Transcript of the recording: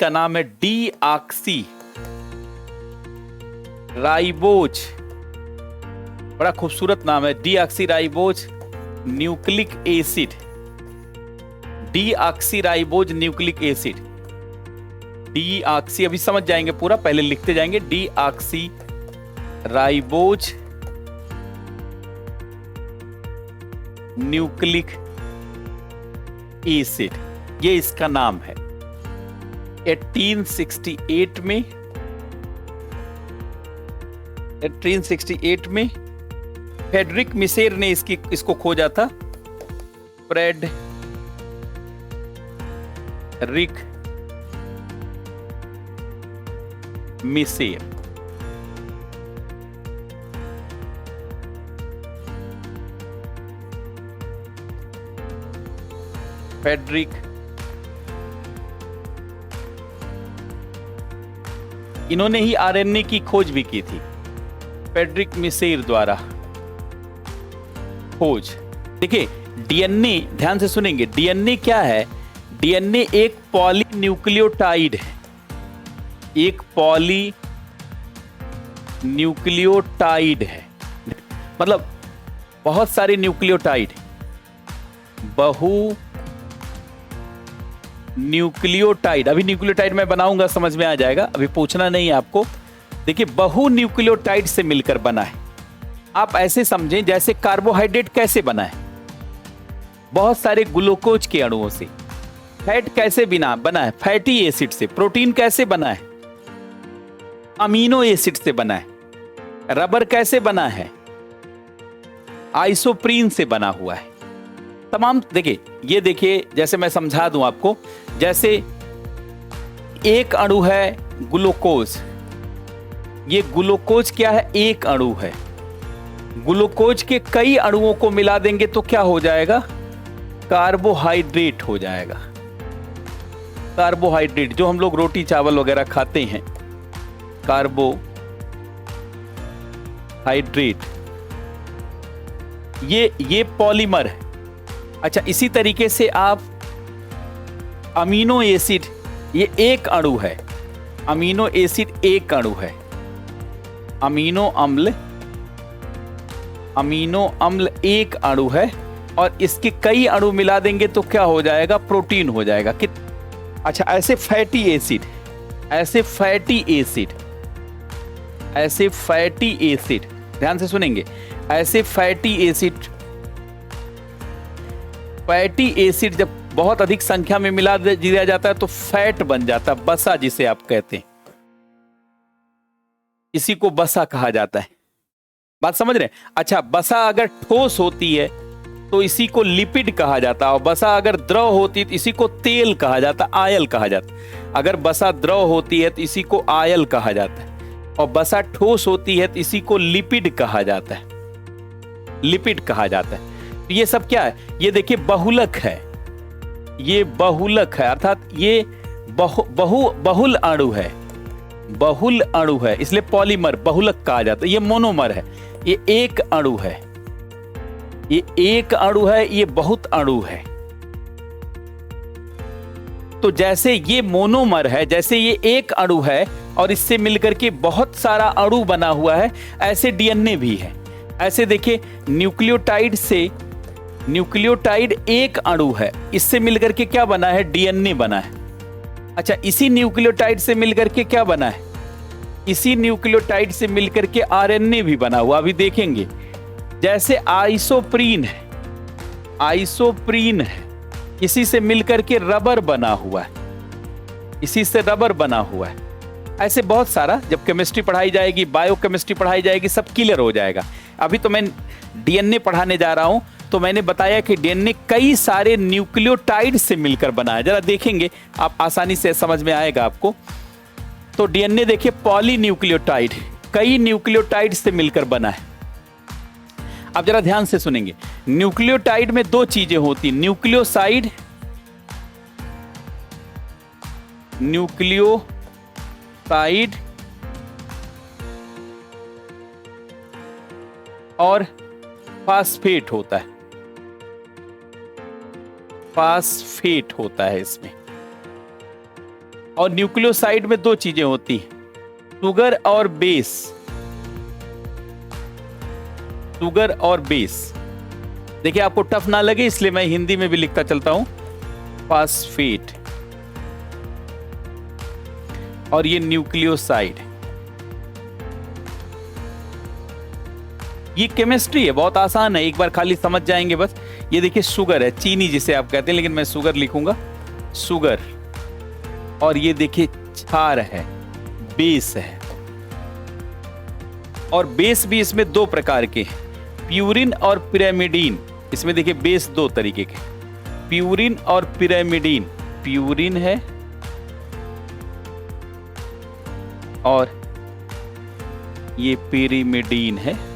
इसका नाम है डी ऑक्सी राइबोज। बड़ा खूबसूरत नाम है, D oxy ribose nucleic acid. D oxy ribose nucleic acid, D oxy, अभी समझ जाएंगे पूरा, पहले लिखते जाएंगे। D oxy ribose nucleic acid, ये इसका नाम है। 1868 में फ्रेडरिक मिसेर ने इसको खोजा था। फ्रेडरिक मिसेर। फ्रेडरिक इन्होंने ही आरएनए की खोज भी की थी, फ्रेडरिक मिसेर द्वारा खोज। देखिए डीएनए, ध्यान से सुनेंगे, डीएनए क्या है? डीएनए एक पॉलीन्यूक्लियोटाइड है, एक पॉलीन्यूक्लियोटाइड है, मतलब बहुत सारे न्यूक्लियोटाइड, बहु न्यूक्लियोटाइड। अभी न्यूक्लियोटाइड मैं बनाऊंगा, समझ में आ जाएगा, अभी पूछना नहीं है आपको। देखिए बहु न्यूक्लियोटाइड से मिलकर बना है। आप ऐसे समझें जैसे कार्बोहाइड्रेट कैसे बना है, बहुत सारे ग्लूकोज के अणुओं से। फैट कैसे बना है, फैटी एसिड से। प्रोटीन कैसे बना है, अमीनो एसिड से बना है। रबर कैसे बना है, आइसोप्रीन से बना हुआ है। तमाम देखिए, ये देखिए जैसे मैं समझा दूं आपको, जैसे एक अणु है ग्लूकोज, ये ग्लूकोज क्या है, एक अणु है। ग्लूकोज के कई अणुओं को मिला देंगे तो क्या हो जाएगा, कार्बोहाइड्रेट हो जाएगा। कार्बोहाइड्रेट जो हम लोग रोटी चावल वगैरह खाते हैं, कार्बोहाइड्रेट, ये पॉलीमर है। अच्छा, इसी तरीके से आप अमीनो एसिड, ये एक अणु है, अमीनो एसिड एक अणु है। अमीनो अम्ल एक अणु है, और इसके कई अणु मिला देंगे तो क्या हो जाएगा, प्रोटीन हो जाएगा। अच्छा, ऐसे फैटी एसिड, ध्यान से सुनेंगे, ऐसे फैटी एसिड जब बहुत अधिक संख्या में मिला दिया जाता है तो फैट बन जाता है, बसा जिसे आप कहते हैं, इसी को बसा कहा जाता है। बात समझ रहे हैं? अच्छा, बसा अगर ठोस होती है तो इसी को लिपिड कहा जाता है, और बसा अगर द्रव होती है तो इसी को तेल कहा जाता है, आयल कहा जाता है। अगर बसा द्रव होती है तो इसी को आयल कहा जाता है, और बसा ठोस होती है तो इसी को लिपिड कहा जाता है, लिपिड कहा जाता है। तो ये सब क्या है, ये देखिए बहुलक है, ये बहुलक है, अर्थात ये बहुल अणु है, बहुल अणु है, इसलिए पॉलीमर बहुलक कहा जाता है। ये मोनोमर है, ये एक अणु है, ये एक अणु है, ये बहुत अणु है। तो जैसे ये मोनोमर है, जैसे ये एक अणु है और इससे मिलकर के बहुत सारा अणु बना हुआ है, ऐसे डीएनए भी है। ऐसे देखिए न्यूक्लियोटाइड एक अणु है, इससे मिलकर के क्या बना है, डीएनए बना है। अच्छा, इसी न्यूक्लियोटाइड से मिलकर के क्या बना है, इसी न्यूक्लियोटाइड से मिलकर के आरएनए भी बना हुआ, अभी देखेंगे। जैसे आइसोप्रीन है, इसी से मिलकर के रबर बना हुआ है, इसी से रबर बना हुआ है। ऐसे बहुत सारा, जब केमिस्ट्री पढ़ाई जाएगी, बायोकेमिस्ट्री पढ़ाई जाएगी, सब क्लियर हो जाएगा। अभी तो मैं डीएनए पढ़ाने जा रहा हूं, तो मैंने बताया कि डीएनए कई सारे न्यूक्लियोटाइड से मिलकर बना है। जरा देखेंगे, आप आसानी से समझ में आएगा आपको। तो डीएनए देखिए पॉलीन्यूक्लियोटाइड, कई न्यूक्लियोटाइड से मिलकर बना है। अब जरा ध्यान से सुनेंगे, न्यूक्लियोटाइड में दो चीजें होती, न्यूक्लियोसाइड और फास्फेट होता है, फास्फेट होता है इसमें, और न्यूक्लियोसाइड में दो चीजें होती हैं, शुगर और बेस। शुगर और बेस, देखिए आपको टफ ना लगे इसलिए मैं हिंदी में भी लिखता चलता हूं, फास्फेट और ये न्यूक्लियोसाइड। ये केमिस्ट्री है, बहुत आसान है, एक बार खाली समझ जाएंगे बस। ये देखिए शुगर है, चीनी जिसे आप कहते हैं, लेकिन मैं शुगर लिखूंगा, शुगर। और ये देखिए क्षार है, बेस है। और बेस भी इसमें दो प्रकार के हैं, प्यूरिन और पिरामिडीन। इसमें देखिए बेस दो तरीके के, प्यूरिन और पिरामिडीन। प्यूरिन है और ये पिरिमिडीन है।